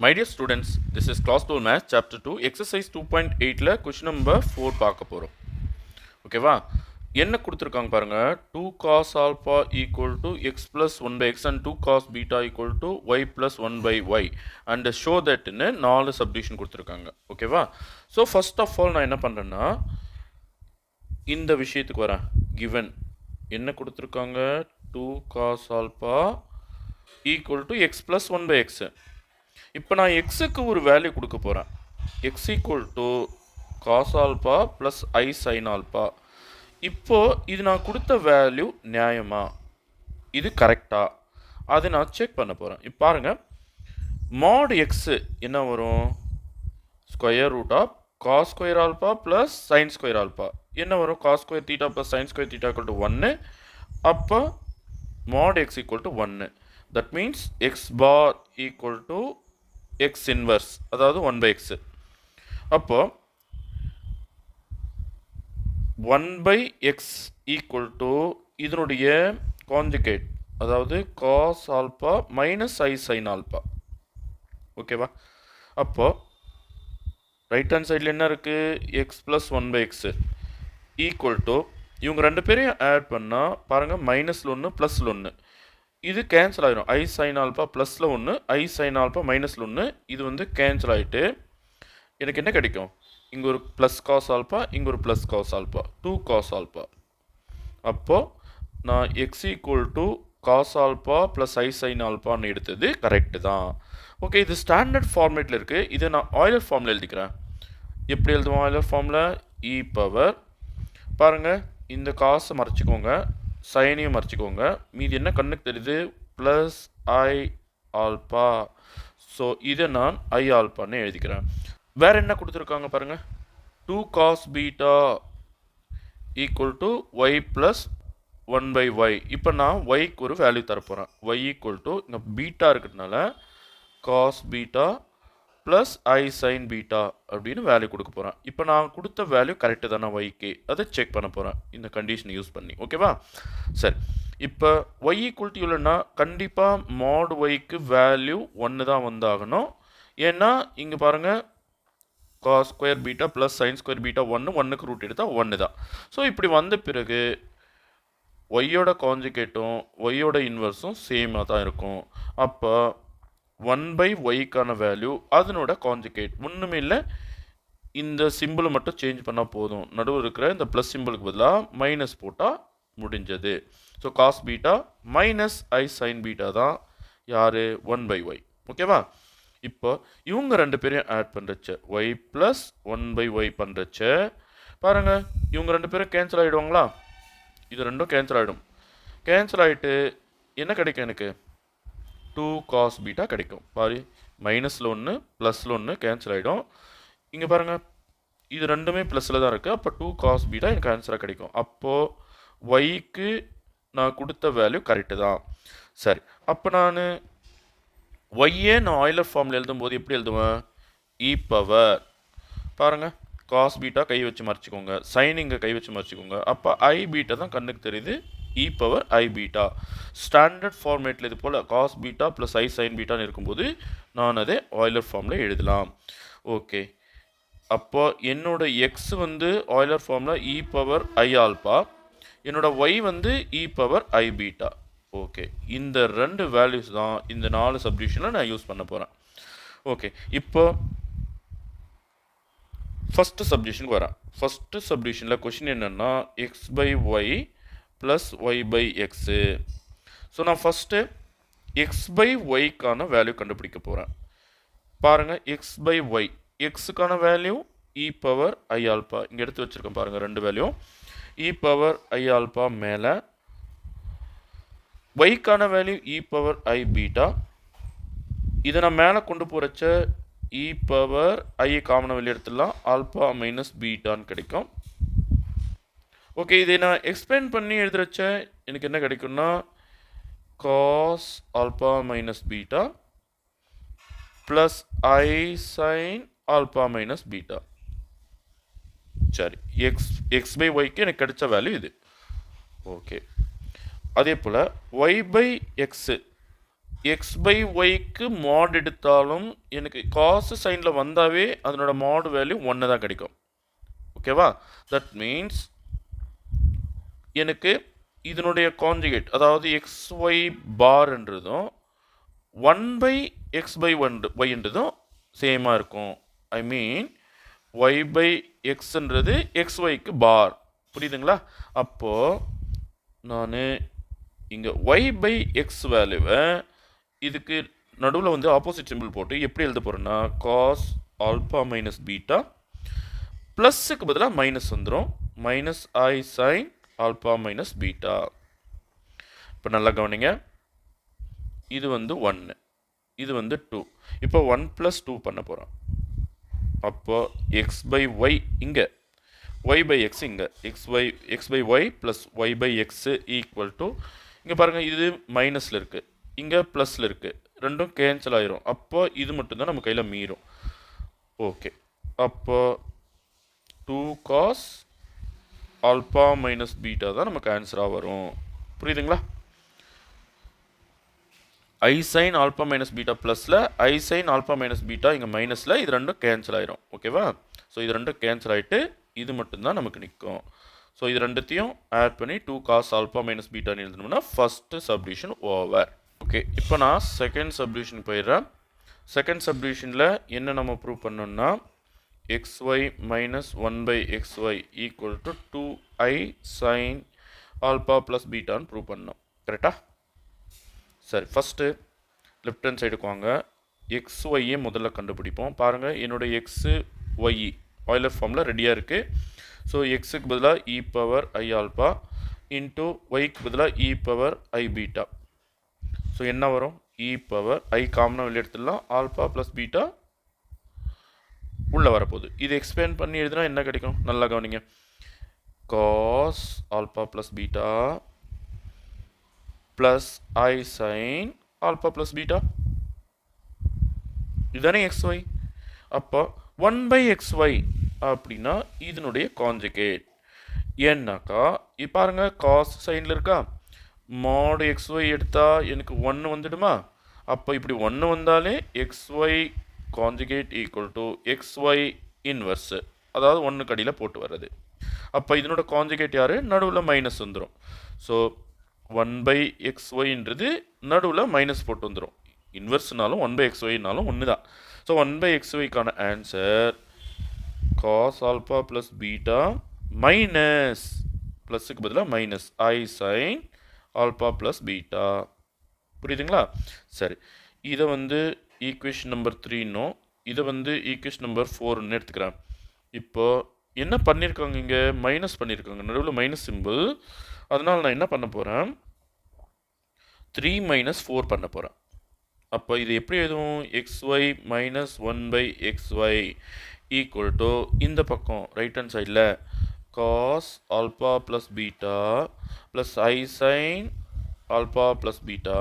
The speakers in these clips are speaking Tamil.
My dear students, this is class 12 math chapter 2 exercise 2.8ல question number 4 பார்க்க போறோம். ஓகேவா? என்ன கொடுத்திருக்காங்க பாருங்க. 2 cos alpha equal to x plus 1 by x and 2 cos beta equal to y plus 1 by y and show that ன்னு 4 subdivision கொடுத்திருக்காங்க. ஓகேவா? So first of all நான் என்ன பண்றேன்னா இந்த விஷயத்துக்கு வரேன். given என்ன கொடுத்திருக்காங்க 2 cos alpha equal to x plus 1 by x. இப்போ நான் எக்ஸுக்கு ஒரு வேல்யூ கொடுக்க போகிறேன். X equal to cos alpha plus I sine alpha. இப்போது இது நான் கொடுத்த வேல்யூ நியாயமா, இது கரெக்டா, அதை நான் செக் பண்ண போகிறேன். இப்போ பாருங்கள், மாட் எக்ஸு என்ன வரும், square root of cos square alpha plus sine square alpha என்ன வரும், cos square theta plus sine square theta equal to 1. அப்போ mod x equal to 1. That means x bar equal to x inverse, அதாவது 1 by x. அப்போ 1 by x equal to இதனுடைய கான்ஜுகேட், அதாவது cos alpha minus I sin alpha. ஓகேவா? அப்போ ரைட் ஹேண்ட் சைடில் என்ன இருக்குது, x plus 1 by x equal to இவங்க ரெண்டு பேரையும் ஆட் பண்ணால் பாருங்கள், மைனஸில் ஒன்று ப்ளஸில் ஒன்று, இது கேன்சல் ஆகிடும். ஐ சைன் ஆல்பா ப்ளஸில் ஒன்று, ஐ சைன் ஆல்பா மைனஸில் ஒன்று, இது வந்து கேன்சல் ஆகிட்டு எனக்கு என்ன கிடைக்கும், இங்கே ஒரு ப்ளஸ் காஸ் ஆல்பா, இங்கே ஒரு plus cos alpha, 2 cos alpha. அப்போது நான் X equal to cos alpha plus I sine ஆல்பான்னு எடுத்தது கரெக்டு தான். ஓகே, இது ஸ்டாண்டர்ட் ஃபார்மேட்டில் இருக்குது. இதை நான் ஆயிலர் ஃபார்மில் எழுதிக்கிறேன். எப்படி எழுதுவோம் ஆயிலர் ஃபார்மில், இ பவர் பாருங்கள், இந்த காசை மறைச்சிக்கோங்க, சைனையும் மறைச்சிக்கோங்க, மீதி என்ன கண்ணுக்கு தெரியுது, ப்ளஸ் ஐ ஆல்பா. ஸோ இதை நான் ஐ ஆல்பான்னு எழுதிக்கிறேன். வேறு என்ன கொடுத்துருக்காங்க பாருங்கள், 2 cos beta equal to y plus 1 by y. இப்போ நான் ஒய்க்கு ஒரு வேல்யூ தரப்போகிறேன். ஒய் ஈக்குவல் டு இங்கே பீட்டா இருக்கிறதுனால காஸ் பீட்டா ப்ளஸ் ஐ சைன் பீட்டா அப்படின்னு வேல்யூ கொடுக்க போகிறேன். இப்போ நான் கொடுத்த வேல்யூ கரெக்டு தானே ஒய்க்கு, அதை செக் பண்ண போகிறேன் இந்த கண்டிஷனை யூஸ் பண்ணி. ஓகேவா? சரி, இப்போ ஒய் ஈக்குவல் டு இல்லைன்னா கண்டிப்பாக மாட் ஒய்க்கு வேல்யூ 1 தான் வந்தாகணும். ஏன்னா இங்கே பாருங்கள், cos square beta plus sine square beta 1க்கு ரூட் எடுத்தால் 1 தான். ஸோ இப்படி வந்த பிறகு ஒய்யோட கான்ஜுகேட்டும் ஒய்யோட இன்வர்ஸும் சேமாக தான் இருக்கும். அப்போ 1 by ஒய்க்கான வேல்யூ அதனோட கான்ஜுகேட் ஒன்றுமே இல்லை, இந்த சிம்பிளை மட்டும் சேஞ்ச் பண்ணால் போதும். நடுவில் இருக்கிற இந்த ப்ளஸ் சிம்பிளுக்கு பதிலாக மைனஸ் போட்டால் முடிஞ்சது. So cos beta minus i sine beta தான் யார், 1 by ஒய். ஓகேவா? இப்போ இவங்க ரெண்டு பேரையும் ஆட் பண்ணுறச்ச ஒய் ப்ளஸ் 1 by ஒய் பண்ணுறச்ச பாருங்கள், இவங்க ரெண்டு பேரும் கேன்சல் ஆகிடுவாங்களா, இது ரெண்டும் கேன்சல் ஆகிடும். கேன்சல் ஆகிட்டு என்ன கிடைக்கும், எனக்கு 2 காஸ் பீட்டா கிடைக்கும். பாரு, மைனஸில் ஒன்று ப்ளஸில் ஒன்று கேன்சல் ஆகிடும். இங்கே பாருங்கள், இது ரெண்டுமே ப்ளஸில் தான் இருக்குது. அப்போ 2 காஸ் பீட்டா எனக்கு ஆன்சராக கிடைக்கும். அப்போது ஒய்க்கு நான் கொடுத்த வேல்யூ கரெக்டு தான். சரி, அப்போ நான் ஒய்யே நான் ஆயிலர் ஃபார்மில் எழுதும்போது எப்படி எழுதுவேன், இ பவர் பாருங்கள், காஸ் பீட்டா கை வச்சு மறைச்சிக்கோங்க, சைன் இங்கே கை வச்சு மறைச்சிக்கோங்க. அப்போ ஐ பீட்டா தான் கண்ணுக்கு தெரியுது, இ பவர் ஐ பீட்டா. ஸ்டாண்டர்ட் ஃபார்மேட்டில் இது போல் காஸ் பீட்டா ப்ளஸ் ஐ சைன் பீட்டான்னு இருக்கும்போது நான் அதை ஆயிலர் ஃபார்மில் எழுதலாம். ஓகே, அப்போ என்னோட எக்ஸ் வந்து ஆயிலர் ஃபார்மில் இ பவர் ஐ ஆல்பா, என்னோட ஒய் வந்து இ பவர் ஐ பீட்டா. ஓகே, இந்த ரெண்டு வேல்யூஸ் தான் இந்த 4 சப்டிவிஷனில் நான் யூஸ் பண்ண போகிறேன். ஓகே, இப்போ ஃபஸ்ட்டு சப்டிவிஷனுக்கு வரேன். ஃபஸ்ட்டு சப்டிவிஷனில் கொஷின் என்னென்னா x by y plus y by x. So நான் ஃபஸ்ட்டு எக்ஸ் பை ஒய்க்கான வேல்யூ கண்டுபிடிக்க போகிறேன். பாருங்கள், எக்ஸ் பை ஒய், எக்ஸுக்கான value e power i alpha, இங்கே எடுத்து வச்சுருக்கேன் பாருங்கள், ரெண்டு value e power i alpha மேலே, ஒய்க்கான value e power i beta. இதை நான் மேலே கொண்டு போகிறச்ச இ பவர் ஐ காமனை வெளியே எடுத்துடலாம், ஆல்பா மைனஸ் பீட்டான்னு கிடைக்கும். ஓகே, இதை நான் எக்ஸ்பிளைன் பண்ணி எழுதுறச்ச எனக்கு என்ன கிடைக்கும்னா cos alpha minus beta plus ஐ சைன் ஆல்பா மைனஸ் பீட்டா. சரி, எக்ஸ் பை ஒய்க்கு எனக்கு கிடைச்ச வேல்யூ இது. ஓகே, அதே போல் y by x x by ஒய்க்கு மாட் எடுத்தாலும் எனக்கு காசு சைனில் வந்தாவே அதனோட மாடு வேல்யூ 1 தான் கிடைக்கும். ஓகேவா? தட் மீன்ஸ் எனக்கு இதனுடைய கான்ஜுகேட் அதாவது எக்ஸ் ஒய் பார்ன்றதும் 1 பை எக்ஸ் பை ஒய்ன்றதும் சேமாக இருக்கும். ஐ மீன் ஒய் பை எக்ஸ்ன்றது எக்ஸ் ஒய்க்கு பார். புரியுதுங்களா? அப்போது நான் இங்கே ஒய் பை எக்ஸ் வேல்யூவை இதுக்கு நடுவில் வந்து ஆப்போசிட் சிம்பிள் போட்டு எப்படி எழுத போகிறேன்னா காஸ் ஆல்பா மைனஸ் பீட்டா ப்ளஸ்ஸுக்கு பதிலாக மைனஸ் வந்துடும். Minus i sine alpha minus beta. இப்போ நல்லா கவனிங்க. இது வந்து 1, இது வந்து 2. இப்போ 1 + 2 பண்ண போகிறோம். அப்போ எக்ஸ் பை ஒய் இங்கே, ஒய் பை எக்ஸ் இங்கே, x by y plus y by x equal to இங்கே பாருங்கள் இது மைனஸில் இருக்குது, இங்கே ப்ளஸில் இருக்குது, ரெண்டும் கேன்சல் ஆயிரும். அப்போ இது மட்டும்தான் நம்ம கையில் மீறும். ஓகே, அப்போ 2 cos ஆல்பா மைனஸ் பீட்டா தான் நமக்கு ஆன்சராக வரும். புரியுதுங்களா? ஐ சைன் ஆல்பா மைனஸ் பீட்டா ப்ளஸில் ஐ சைன் ஆல்பா மைனஸ் பீட்டா இங்கே மைனஸில், இது ரெண்டும் கேன்சல் ஆயிரும். ஓகேவா? ஸோ இது ரெண்டும் கேன்சல் ஆகிட்டு இது மட்டும்தான் நமக்கு நிற்கும். ஸோ இது ரெண்டுத்தையும் ஆட் பண்ணி 2 cos ஆல்பா மைனஸ் பீட்டான்னு எழுதணும்னா ஃபஸ்ட்டு சப்டிவிஷன் ஓவர். ஓகே, இப்போ நான் செகண்ட் சப்டிவிஷன் போயிடுறேன். செகண்ட் சப்டிவிஷனில் என்ன நம்ம ப்ரூவ் பண்ணோம்னா xy minus 1 by xy equal to 2i sin alpha plus beta ன்னு ப்ரூவ் பண்ணோம். கரெக்டா? சரி, ஃபஸ்ட்டு லெஃப்ட் ஹேண்ட் சைடுக்கு வாங்க. xyயை முதல்ல கண்டுபிடிப்போம். பாருங்கள், என்னோட எக்ஸு ஒய் ஆயிலர் ஃபார்மில் ரெடியாக இருக்குது. ஸோ எக்ஸுக்கு பதிலாக இ பவர் ஐ ஆல்பா இன்ட்டு ஒய்க்கு பதிலாக இ பவர் ஐ பீட்டா. ஸோ என்ன வரும்? இ பவர் ஐ காமனாக வெளியே எடுத்துடலாம், ஆல்பா ப்ளஸ் பீட்டா உள்ளே வரப்போகுது. இது எக்ஸ்பேண்ட் பண்ணி எழுதுனா என்ன கிடைக்கும்? நல்லா கவனிங்க. Cos alpha plus beta plus ஐ சைன் ஆல்பா ப்ளஸ் பீட்டா. இதுதானே xy. அப்போ 1 பை xy அப்படின்னா இதனுடைய கான்ஜுகேட் ஏன்னாக்கா பாருங்கள், காஸ் சைனில் இருக்கா, மாடு xy எடுத்தால் எனக்கு 1 வந்துடுமா? அப்போ இப்படி 1 வந்தாலே xy conjugate equal to xy inverse, அதாவது 1 கடியில் போட்டு வர்றது. அப்போ இதனோட கான்ஜுகேட் யார்? நடுவில் மைனஸ் வந்துடும். ஸோ 1 பை xyன்றது நடுவில் மைனஸ் போட்டு வந்துடும். இன்வர்ஸ்னாலும் 1 பை xyனாலும் ஒன்று தான். ஸோ 1 பை xyக்கான answer cos alpha plus beta minus ப்ளஸுக்கு பதிலாக minus i sine alpha plus beta. புரியுதுங்களா? சரி, இதை வந்து ஈக்குவேஷன் நம்பர் 3ன்னும் இதை வந்து ஈக்குவேஷன் நம்பர் 4ன்னு எடுத்துக்கிறேன். இப்போது என்ன பண்ணியிருக்காங்க? இங்கே மைனஸ் பண்ணியிருக்காங்க, நடுவில் மைனஸ் சிம்பிள். அதனால் நான் என்ன பண்ண போகிறேன்? 3 மைனஸ் 4 பண்ண போகிறேன். அப்போ இது எப்படி எழுதும்? xy minus 1 by xy equal to இந்த பக்கம் ரைட் ஹேண்ட் சைடில் cos alpha plus beta plus ஐ சைன் ஆல்பா ப்ளஸ் பீட்டா.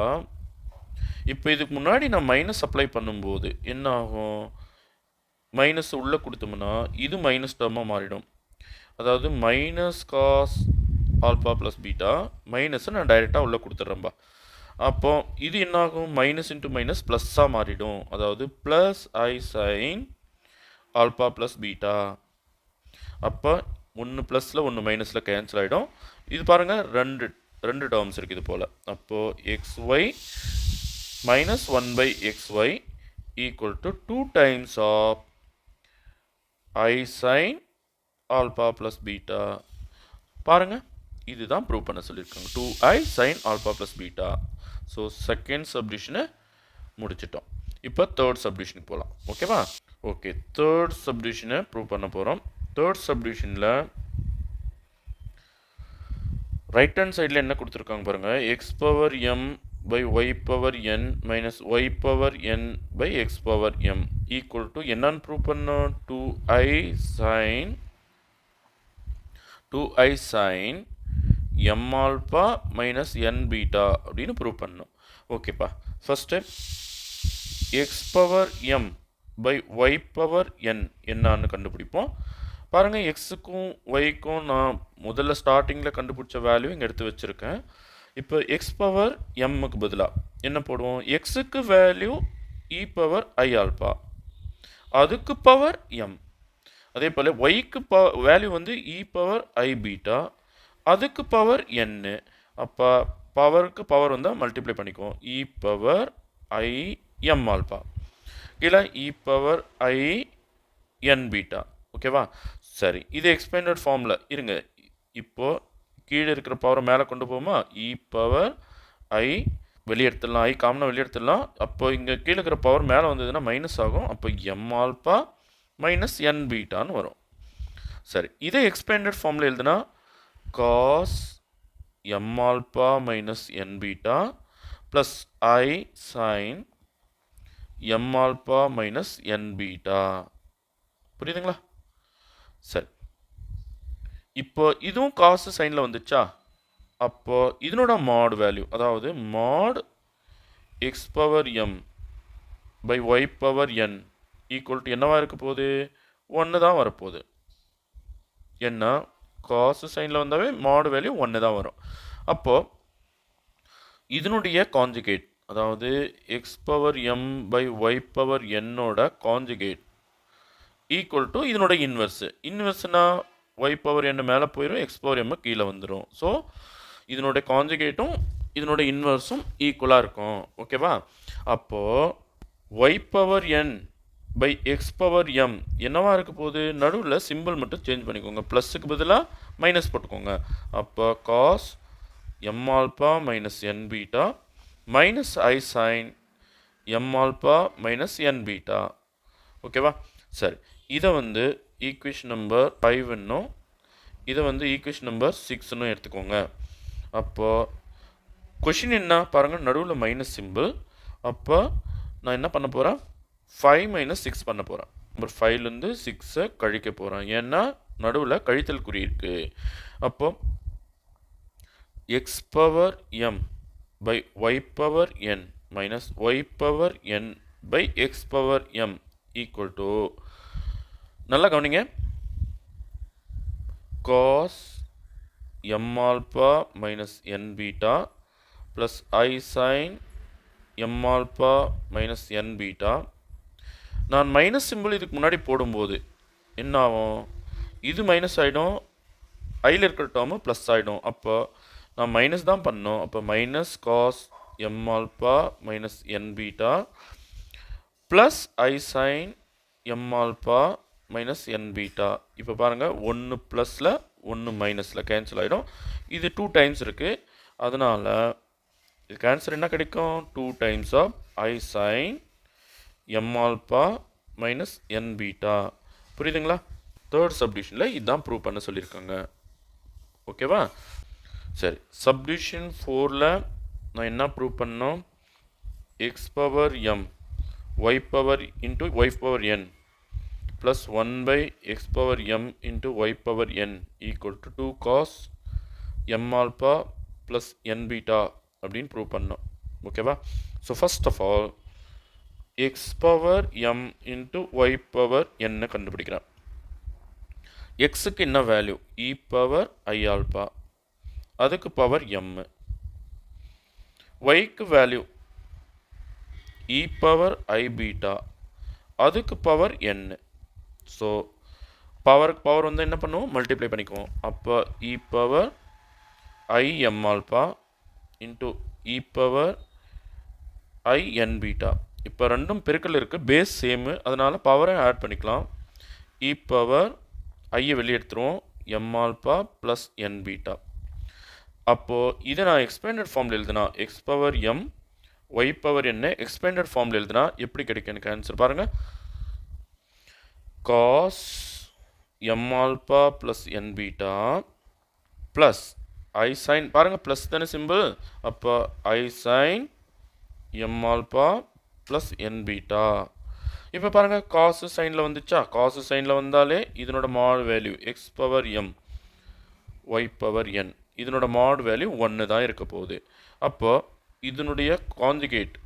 இப்போ இதுக்கு முன்னாடி நான் மைனஸ் அப்ளை பண்ணும்போது என்ன ஆகும்? மைனஸ் உள்ளே கொடுத்தோம்னா இது மைனஸ் டேர்மாக மாறிடும். அதாவது minus cos alpha plus beta மைனஸை நான் டைரெக்டாக உள்ளே கொடுத்துட்றேன்பா. அப்போ இது என்னாகும்? மைனஸ் இன்ட்டு மைனஸ் ப்ளஸ்ஸாக மாறிடும். அதாவது ப்ளஸ் ஐ சைன் ஆல்பா ப்ளஸ் பீட்டா. அப்போ 1 ப்ளஸில் 1 மைனஸில் கேன்சல் ஆகிடும். இது பாருங்கள், ரெண்டு டேர்ம்ஸ் இருக்குது இது போல். அப்போது xy minus 1 by xy equal to 2 times of i sine alpha plus beta. பாருங்கள், இதுதான் ப்ரூவ் பண்ண சொல்லியிருக்காங்க, 2i sin alpha plus beta. So second சப்டிவிஷனை முடிச்சிட்டோம். இப்போ தேர்ட் சப்டிவிஷனுக்கு போகலாம். ஓகேவா? ஓகே, தேர்ட் சப்டிவிஷனை ப்ரூவ் பண்ண போகிறோம். தேர்ட் சப்டிவிஷனில் ரைட் ஹேண்ட் சைடில் என்ன கொடுத்துருக்காங்க பாருங்கள், x power m by y power n minus y power n by x power m equal to என்னன்னு ப்ரூவ் பண்ணோம்? 2i sin m alpha minus n beta அப்படின்னு ப்ரூவ் பண்ணணும். ஓகேப்பா, first x power m by y power n என்னான்னு கண்டுபிடிப்போம். பாருங்கள், எக்ஸுக்கும் ஒய்க்கும் நான் முதல்ல ஸ்டார்டிங்கில் கண்டுபிடிச்ச வேல்யூ இங்கே எடுத்து வச்சுருக்கேன். இப்போ எக்ஸ் பவர் எம்முக்கு பதிலாக என்ன போடுவோம்? எக்ஸுக்கு value e power i alpha, அதுக்கு பவர் எம். அதே போல் ஒய்க்கு வேல்யூ வந்து இ பவர் ஐ பீட்டா, அதுக்கு பவர் என்னு. அப்போ பவருக்கு பவர் வந்தால் மல்டிப்ளை பண்ணிக்குவோம். இ பவர் ஐ எம் ஆல்பா கீழே இ பவர் ஐ என் பீட்டா. ஓகேவா? சரி, இது எக்ஸ்பேண்டட் ஃபார்மில் இருங்க. இப்போது கீழே இருக்கிற பவரை மேலே கொண்டு போகுமா? இ பவர் ஐ வெளியே எடுத்துடலாம், ஐ காமனாக வெளியே எடுத்துடலாம். அப்போ இங்கே கீழே இருக்கிற பவர் மேலே வந்ததுன்னா மைனஸ் ஆகும். அப்போ எம் ஆல்பா மைனஸ் என் பீட்டான்னு வரும். சரி, இதே எக்ஸ்பேண்டட் ஃபார்மில் எழுதுனா cos m alpha minus n beta plus ஐ sine m alpha minus n beta. புரியுதுங்களா? சரி, இப்போ இதுவும் காசு சைனில் வந்துச்சா? அப்போ இதனோட மாட் வேல்யூ, அதாவது mod x power m by y power n equal to என்னவா இருக்க போகுது? 1 தான் வரப்போகுது. என்ன காசு சைனில் வந்தாவே மாட் வேல்யூ 1 தான் வரும். அப்போது இதனுடைய கான்ஜுகேட், அதாவது x power m by y power என்னோட கான்ஜுகேட் ஈக்குவல் டு இதனோட இன்வெர்ஸு. இன்வெர்ஸ்னா ஒய் பவர் என் மேலே போயிடும், எக்ஸ் பவர் எம் கீழே வந்துடும். ஸோ இதனுடைய கான்ஜுகேட்டும் இதனோட இன்வெர்ஸும் ஈக்குவலாக இருக்கும். ஓகேவா? அப்போது y power n by x power m என்னவா இருக்க போகுது? நடுவில் சிம்பிள் மட்டும் சேஞ்ச் பண்ணிக்கோங்க. ப்ளஸ்ஸுக்கு பதிலாக மைனஸ் போட்டுக்கோங்க. அப்போ cos m alpha minus n beta minus i sine m alpha minus n beta. ஓகேவா? சரி, இதை வந்து ஈக்குவேஷன் நம்பர் 5ன்னும் இதை வந்து ஈக்குவேஷன் நம்பர் 6ன்னும் எடுத்துக்கோங்க. அப்போது கொஷின் என்ன பாருங்கள், நடுவில் மைனஸ் சிம்பிள். அப்போ நான் என்ன பண்ண போகிறேன்? 5 மைனஸ் 6 பண்ண போகிறேன். நம்பர் 5லேருந்து 6 கழிக்க போகிறேன், ஏன்னா நடுவில் கழித்தல் குறி இருக்குது. அப்போது x power m by y power n minus y power n by x power m equal to, நல்லா கவனிங்க, cos m alpha minus n beta plus ஐ sine m alpha minus n beta. நான் மைனஸ் சிம்பிள் இதுக்கு முன்னாடி போடும்போது என்ன ஆகும்? இது மைனஸ் ஆகிடும், ஐயில் இருக்கிற டேர்மு ப்ளஸ் ஆகிடும். அப்போ நான் மைனஸ் தான் பண்ணோம். அப்போ minus cos m alpha minus n beta plus ஐ sine m alpha minus n beta. இப்போ பாருங்கள், 1 ப்ளஸில் 1 மைனஸில் கேன்சல் ஆகிடும். இது 2 டைம்ஸ் இருக்குது, அதனால் இதுக்கு ஆன்சர் என்ன கிடைக்கும்? 2 times of i sine m alpha minus n beta. புரியுதுங்களா? தேர்ட் சப்டிவிஷனில் இதுதான் ப்ரூவ் பண்ண சொல்லியிருக்காங்க. ஓகேவா? சரி, சப்டிவிஷன் 4ல் நான் என்ன ப்ரூவ் பண்ணோம்? X power m y power into y power n plus 1 by x power m into y power n equal to 2 cos m alpha plus n beta அப்படின்னு ப்ரூவ் பண்ணோம். ஓகேவா? So first of all x power m into y power என்ன கண்டுபிடிக்கிறேன். எக்ஸுக்கு என்ன value? E power i alpha, அதுக்கு பவர் எம். ஒய்க்கு value e power i beta, அதுக்கு பவர் என். ஸோ பவருக்கு பவர் வந்து என்ன பண்ணுவோம்? மல்டிப்ளை பண்ணிக்குவோம். அப்போ e power i m alpha into e power i n beta. இப்போ ரெண்டும் பெருக்கல் இருக்குது, பேஸ் சேமு, அதனால் பவரை ஆட் பண்ணிக்கலாம். இ பவர் ஐயை வெளியே எடுத்துருவோம், m alpha plus n beta. அப்போது இதை நான் எக்ஸ்பேண்டட் ஃபார்மில் எழுதுனா x power m y power என்ன எக்ஸ்பேண்டட் ஃபார்மில் எழுதுனா எப்படி கிடைக்கும் எனக்கு ஆன்சர் பாருங்கள். Cos m alpha plus n beta plus ஐ சைன், பாருங்கள் ப்ளஸ் தானே சிம்பிள், அப்போ i sine m alpha plus n beta. இப்போ பாருங்கள், காசு சைனில் வந்துச்சா? காசு சைனில் வந்தாலே இதனோட mod value x power m y power n, இதனோட மாட் வேல்யூ 1 தான் இருக்க போகுது. அப்போது இதனுடைய கான்ஜுகேட்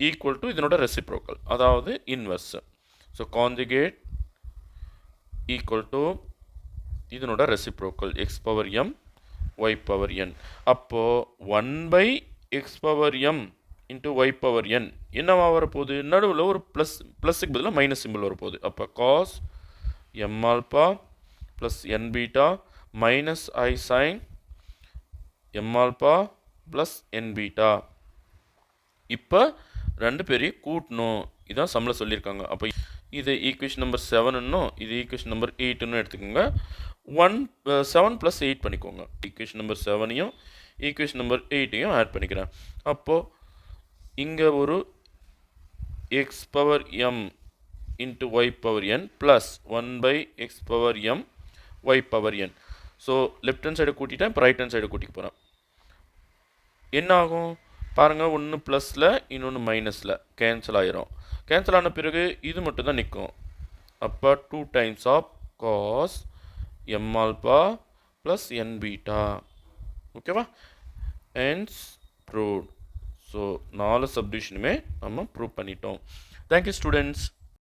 ஈக்குவல் டு இதனோட ரெசிப்ரோக்கல், அதாவது inverse. So conjugate equal to இதனோட reciprocal x power m y power n. அப்போது 1/x power m into y power n என்னவா வரப்போகுது? நடுவில் ஒரு ப்ளஸ்ஸுக்கு பதிலாக மைனஸ் சிம்பிள் வரப்போகுது. அப்போ cos m alpha plus n beta minus i sine m alpha plus n beta. இப்போ ரெண்டு பேரையும் கூட்டணும். இதான் சம்மில் சொல்லியிருக்காங்க. அப்போ இது ஈக்குவேஷன் நம்பர் 7ன்னும் இது ஈக்குவேஷன் நம்பர் 8ன்னு எடுத்துக்கோங்க. 7 + 8 பண்ணிக்கோங்க. ஈக்குவேஷன் நம்பர் 7ஐயும் ஈக்குவேஷன் நம்பர் 8ஐயும் ஆட் பண்ணிக்கிறேன். அப்போது இங்கே ஒரு x power m into y power n plus 1/x power m y power n. So left hand சைடை கூட்டிட்டேன், இப்போ ரைட் ஹேண்ட் சைடை கூட்டிக்க போகிறேன். என்ன ஆகும் பாருங்கள், ஒன்று ப்ளஸில் இன்னொன்று மைனஸில் கேன்சல் ஆயிரும். கேன்சல் ஆன பிறகு இது மட்டும் தான் நிற்கும். அப்போ 2 times of cos m alpha plus n beta. ஓகேவா? Hence proved. ஸோ 4 சப்டிவிஷனுமே நம்ம ப்ரூவ் பண்ணிட்டோம். Thank you students.